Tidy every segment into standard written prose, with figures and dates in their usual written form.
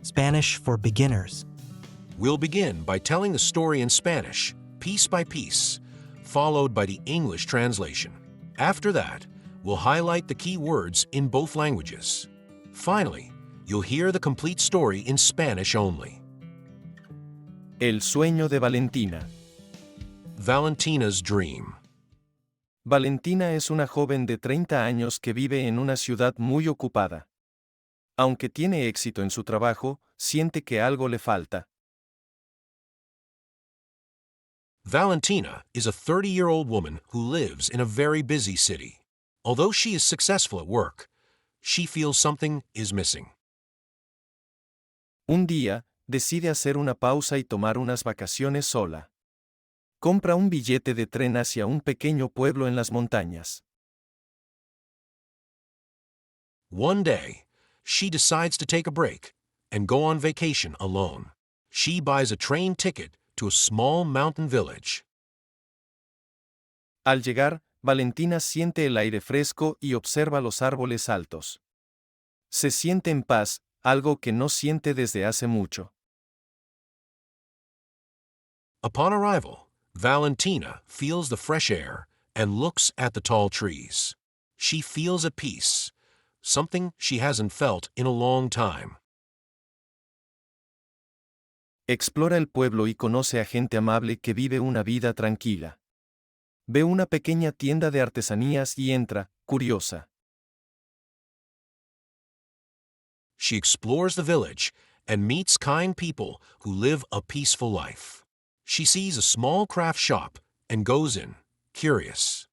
Spanish for beginners. We'll begin by telling the story in Spanish, piece by piece, followed by the English translation. After that, we'll highlight the key words in both languages. Finally, you'll hear the complete story in Spanish only. El sueño de Valentina. Valentina's dream. Valentina es una joven de 30 años que vive en una ciudad muy ocupada. Aunque tiene éxito en su trabajo, siente que algo le falta. Valentina is a 30-year-old woman who lives in a very busy city. Although she is successful at work, she feels something is missing. Un día, decide hacer una pausa y tomar unas vacaciones sola. Compra un billete de tren hacia un pequeño pueblo en las montañas. One day, she decides to take a break and go on vacation alone. She buys a train ticket to a small mountain village. Al llegar, Valentina siente el aire fresco y observa los árboles altos. Se siente en paz, algo que no siente desde hace mucho. Upon arrival, Valentina feels the fresh air and looks at the tall trees. She feels at peace, something she hasn't felt in a long time. Explora el pueblo y conoce a gente amable que vive una vida tranquila. Ve una pequeña tienda de artesanías y entra, curiosa. She explores the village and meets kind people who live a peaceful life. She sees a small craft shop and goes in, curious.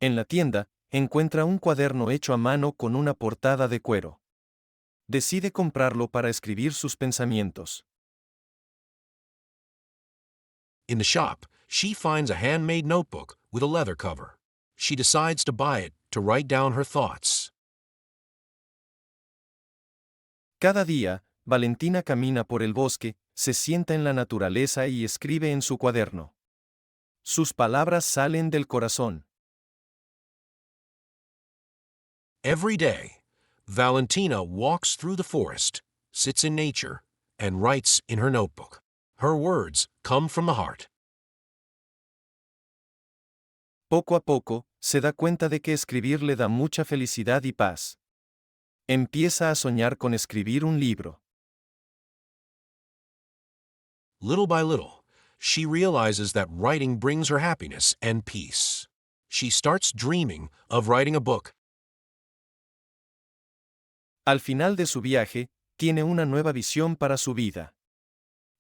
En la tienda, encuentra un cuaderno hecho a mano con una portada de cuero. Decide comprarlo para escribir sus pensamientos. In the shop, she finds a handmade notebook with a leather cover. She decides to buy it to write down her thoughts. Cada día, Valentina camina por el bosque, se sienta en la naturaleza y escribe en su cuaderno. Sus palabras salen del corazón. Every day, Valentina walks through the forest, sits in nature, and writes in her notebook. Her words come from the heart. Poco a poco, se da cuenta de que escribir le da mucha felicidad y paz. Empieza a soñar con escribir un libro. Little by little, she realizes that writing brings her happiness and peace. She starts dreaming of writing a book. Al final de su viaje, tiene una nueva visión para su vida.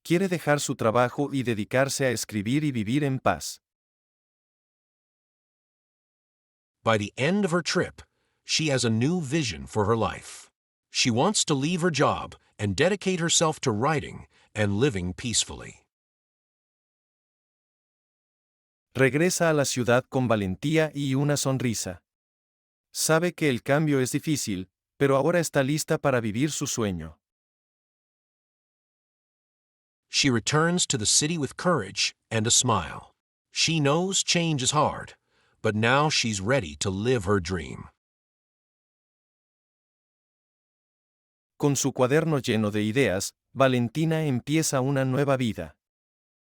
Quiere dejar su trabajo y dedicarse a escribir y vivir en paz. By the end of her trip, she has a new vision for her life. She wants to leave her job and dedicate herself to writing and living peacefully. Regresa a la ciudad con valentía y una sonrisa. Sabe que el cambio es difícil, pero ahora está lista para vivir su sueño. She returns to the city with courage and a smile. She knows change is hard, but now she's ready to live her dream. Con su cuaderno lleno de ideas, Valentina empieza una nueva vida.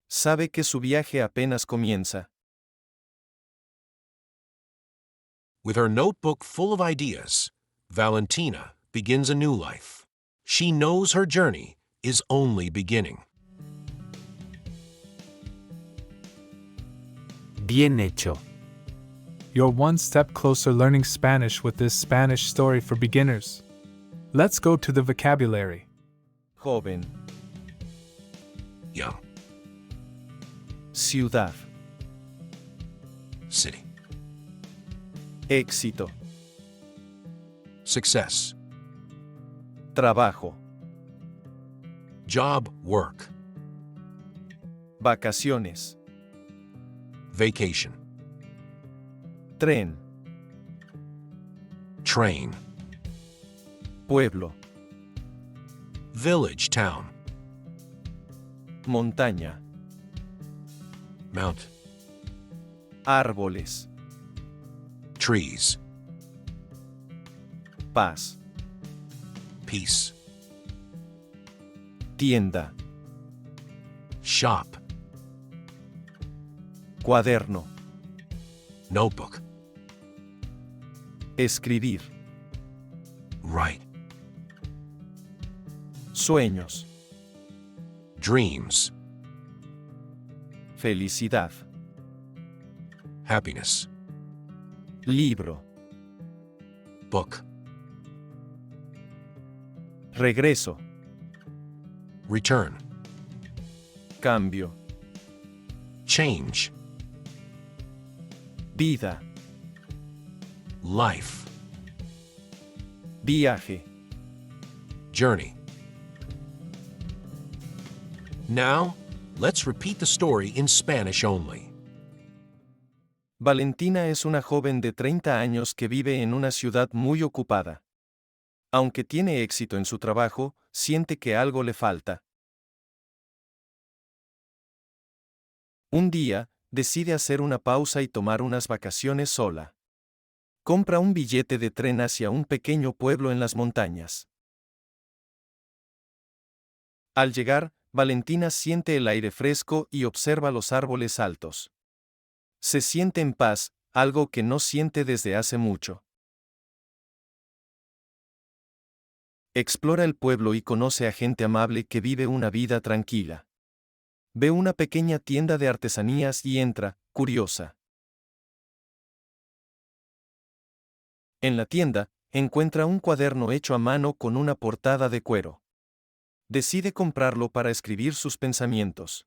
Sabe que su viaje apenas comienza. With her notebook full of ideas, Valentina begins a new life. She knows her journey is only beginning. Bien hecho. You're one step closer learning Spanish with this Spanish story for beginners. Let's go to the vocabulary. Joven. Young. Ciudad. City. Éxito. Success. Trabajo. Job, work. Vacaciones. Vacation. Tren. Train. Pueblo. Village, town. Montaña. Mount. Árboles. Trees. Paz. Peace. Tienda. Shop. Cuaderno. Notebook. Escribir. Write. Sueños. Dreams. Felicidad. Happiness. Libro. Book. Regreso. Return. Cambio. Change. Vida. Life. Viaje. Journey. Now, let's repeat the story in Spanish only. Valentina es una joven de 30 años que vive en una ciudad muy ocupada. Aunque tiene éxito en su trabajo, siente que algo le falta. Un día, decide hacer una pausa y tomar unas vacaciones sola. Compra un billete de tren hacia un pequeño pueblo en las montañas. Al llegar, Valentina siente el aire fresco y observa los árboles altos. Se siente en paz, algo que no siente desde hace mucho. Explora el pueblo y conoce a gente amable que vive una vida tranquila. Ve una pequeña tienda de artesanías y entra, curiosa. En la tienda, encuentra un cuaderno hecho a mano con una portada de cuero. Decide comprarlo para escribir sus pensamientos.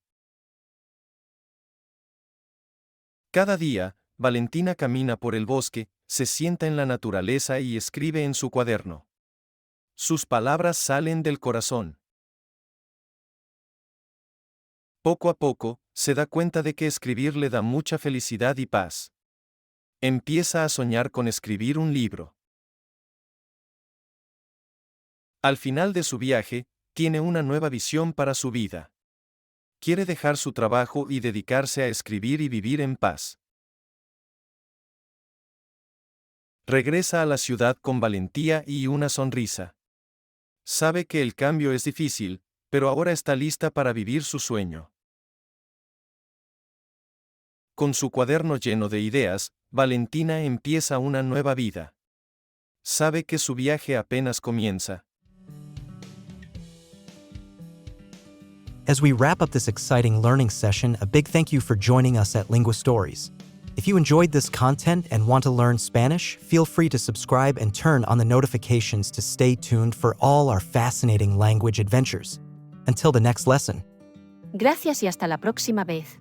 Cada día, Valentina camina por el bosque, se sienta en la naturaleza y escribe en su cuaderno. Sus palabras salen del corazón. Poco a poco, se da cuenta de que escribir le da mucha felicidad y paz. Empieza a soñar con escribir un libro. Al final de su viaje, tiene una nueva visión para su vida. Quiere dejar su trabajo y dedicarse a escribir y vivir en paz. Regresa a la ciudad con valentía y una sonrisa. Sabe que el cambio es difícil, pero ahora está lista para vivir su sueño. Con su cuaderno lleno de ideas, Valentina empieza una nueva vida. Sabe que su viaje apenas comienza. As we wrap up this exciting learning session, a big thank you for joining us at Lingua Stories. If you enjoyed this content and want to learn Spanish, feel free to subscribe and turn on the notifications to stay tuned for all our fascinating language adventures. Until the next lesson. Gracias y hasta la próxima vez.